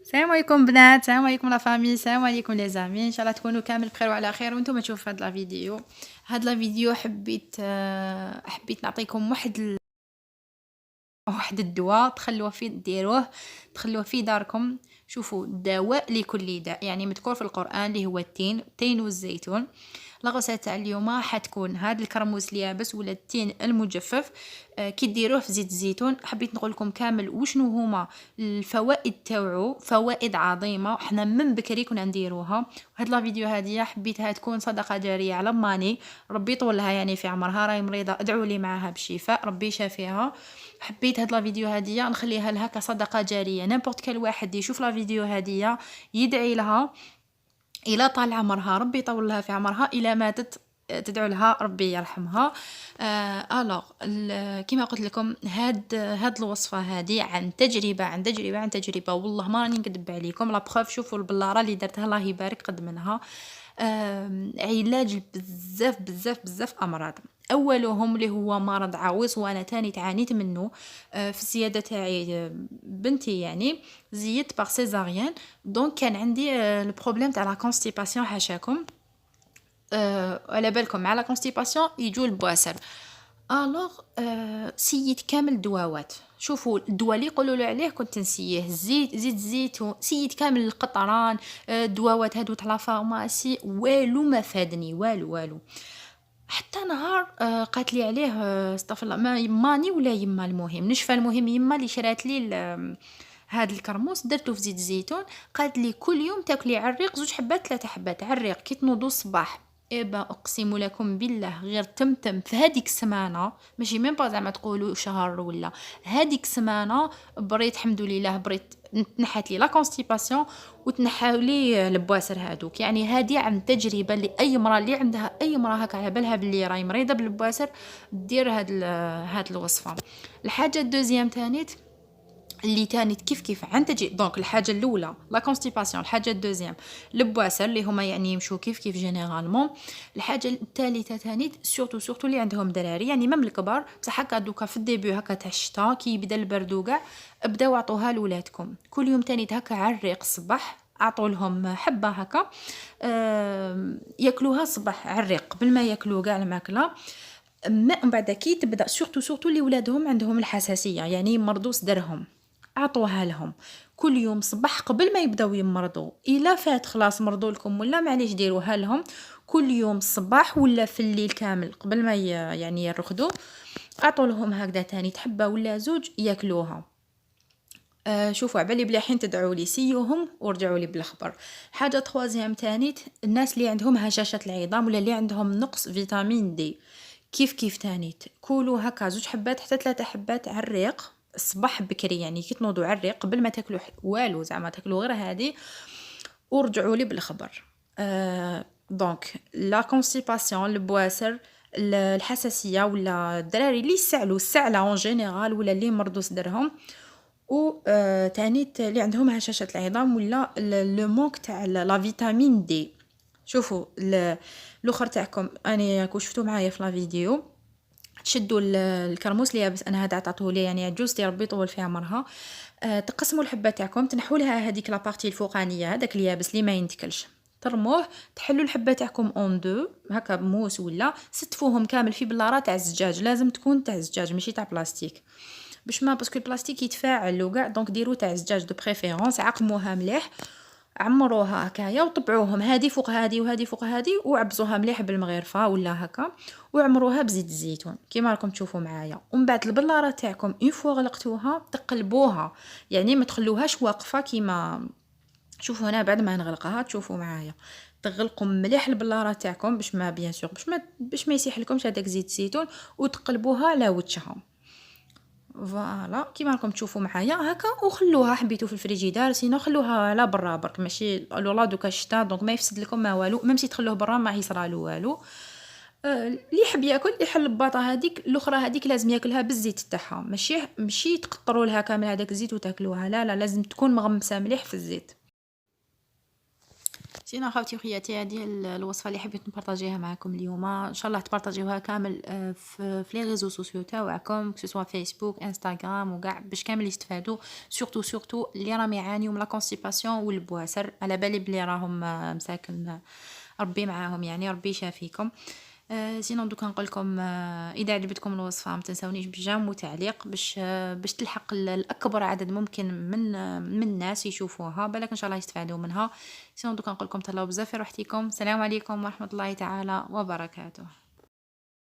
السلام عليكم بنات، السلام عليكم لا فامي، السلام عليكم لي زامي. ان شاء الله تكونوا كامل بخير وعلى خير وانتم تشوفوا هاد لا فيديو. هاد لا فيديو حبيت نعطيكم واحد الدواء تخلوه في داركم. شوفوا، دواء لكل داء، يعني مذكور في القرآن اللي هو التين والزيتون. الغسالة تاع اليوم حتكون هاد الكرموس اليابس ولا التين المجفف. كي ديروه في زيت الزيتون. حبيت نقول لكم كامل وشنو هما الفوائد تاوعو، فوائد عظيمه، حنا من بكري كنا نديروها. هاد لا فيديو هاديه حبيتها تكون صدقه جاريه على ماني، ربي يطول لها يعني في عمرها، راهي مريضه، ادعوا لي معاها بالشفاء، ربي يشافيها. حبيت هاد لا فيديو هاديه نخليها لها كصدقه جاريه، نيمبورط كل واحد يشوف لا فيديو هاديه يدعي لها، الى طال عمرها ربي يطول لها في عمرها، الى ماتت تدعو لها ربي يرحمها. الوغ كيما قلت لكم هاد الوصفه هذه عن تجربه، والله ما راني نكذب عليكم. لا بروف، شوفوا البلاره اللي درتها الله يبارك قد منها. علاج بزاف امراض. اولهم اللي هو مرض عويص وانا تاني تعانيت منه. في السياده تاعي، بنتي يعني زيدت باغ سيزاريان، دونك كان عندي البروبليم تاع لا كونستيباسيون حاشاكم. على بالكم مع لا كونستيباسيون يجوا البواسر. الوغ سيت كامل دواوات. شوفوا الدواء اللي يقولوا له عليه كنت نسيه، زيت الزيتون، سيت كامل القطران. دواوات هادو تاع لا فارماسي، والو ما فادني، والو. حتى نهار قالت لي عليه، استغفر الله، ما ماني ولا يما، المهم نشفى، المهم يما اللي شرات لي هاد الكرموس درتو في زيت الزيتون. قالت لي كل يوم تاكلي عريق 2 حبات 3 حبات عريق كي تنوضوا الصباح. إبا أقسم لكم بالله غير تمتم في هذيك السمانة، ماشي ميم با زعما تقولوا شهر ولا، هذيك السمانة بريت الحمد لله، بريت تنحت لي لا كونستيباسيون وتنحاو لي البواسر هادوك. يعني هذه عن تجربه لاي مراه اللي عندها اي مراه هكا على بالها باللي راهي مريضه بالبواسر، دير هاد الوصفه. الحاجه الدوزيام تانيت اللي تاني كيف عن تجي، دونك الحاجه الاولى لا كونستيباسيون، الحاجه الدوزيام البواسر اللي هما يعني يمشوا كيف جينيرالمون. الحاجه الثالثه تاني سورتو اللي عندهم دراري، يعني مم الكبار، بصح هكا دوكا في الديبي هكا تاع الشتا كي يبدا البرد وكاع، بداو عطوها لولادكم كل يوم تاني هكا عريق الصباح، اعطوا لهم حبه هكا. ياكلوها الصباح عريق قبل ما ياكلوا كاع الماكله. من بعد كي تبدا سورتو اللي ولادهم عندهم الحساسيه، يعني مرضوا صدرهم، اعطوها لهم كل يوم صباح قبل ما يبداو يمرضوا. الا فات خلاص مرضوا لكم ولا معليش ديروها لهم كل يوم الصباح ولا في الليل كامل قبل ما يعني يرقدوا. اعطوا لهم هكذا تاني تحبه ولا زوج ياكلوها. شوفوا عبالي بلي حين تدعوا لي سيوهم ورجعوا لي بالخبر. حاجه تخوازيام تانيت، الناس اللي عندهم هشاشه العظام ولا اللي عندهم نقص فيتامين دي، كيف تانيت كولوا هكا 2 حبات حتى 3 حبات عريق الصباح بكري، يعني كي تنوضوا عريق قبل ما تاكلوا والو، زعما تاكلوا غير هذه ورجعوا لي بالخبر. دونك لا كونستيباسيون، البواسر، الحساسيه ولا الدراري اللي يسعلوا السعله اون جينيرال ولا اللي مرضوا صدرهم، و تاني اللي عندهم هشاشة العظام ولا لو مونك تاع لا فيتامين دي. شوفوا الاخر تاعكم اني كو شفتوا معايا في لا فيديو، تشدوا الكرموس اللي يابس، انا هذا عطاته لي يعني عجوزتي ربي يطول في عمرها. تقسموا الحبه تاعكم، تنحوا لها هذيك لا بارتي الفوقانيه، هذاك اليابس اللي ما ينتكلش، ترموه، تحلوا الحبه تاعكم اون دو هكا بموس ولا ستفوهم كامل في بلاره تاع الزجاج، لازم تكون تاع الزجاج ماشي تاع بلاستيك، باش ما باسكو البلاستيك يتفاعل وكاع، دونك ديروا تاع الزجاج دو بريفيرونس، عقموها مليح، عمروها هكايا وطبعوهم هذه فوق هذه وهذه فوق هذه، وعبزوها مليح بالمغرفه ولا هكا، وعمروها بزيت الزيتون كيما راكم تشوفوا معايا. ومن بعد البلاره تاعكم اون فوا غلقتوها تقلبوها، يعني ما تخلوهاش واقفه كيما شوفوا هنا. بعد ما نغلقها تشوفوا معايا تغلقوا مليح البلاره تاعكم باش ما بيان سور باش ما يسيح لكمش هذاك زيت الزيتون، وتقلبوها على وجهها. فوالا كيما راكم تشوفوا معايا هكا، وخلوها حبيتو في الفريجيدار، سينو خلوها على برا برك، ماشي لولا دوكا الشتا دونك ما يفسد لكم ما والو، ميم سي تخلوه برا ما يصرالو والو. اللي يحب ياكل يحل الباطه هذيك الاخرى، هذيك لازم ياكلها بالزيت تاعها، ماشي تقطروا لها كامل هذاك الزيت وتاكلوها، لا لازم تكون مغمسه مليح في الزيت. سينا خاوتي وخياتي، هذه الوصفه اللي حبيت نبارطاجيها معكم اليوم، ان شاء الله تبارطاجيوها كامل في لي ريزو سوسيو تاعكم، سواء فيسبوك انستغرام وكاع، باش كامل يستفادوا. سورتو اللي راهم يعانيو من لا كونستيباسيون والبواسر، على بالي بلي راهم مساكن، ربي معاهم يعني، ربي يشافيكم. سينو دوكا نقول لكم، اذا عجبتكم الوصفه ما تنسونيش بجام وتعليق، باش تلحق الاكبر عدد ممكن من الناس يشوفوها، بالك ان شاء الله يستفادوا منها. سينو دوكا نقول لكم تهلاو بزاف في روحتكم. السلام عليكم ورحمه الله تعالى وبركاته.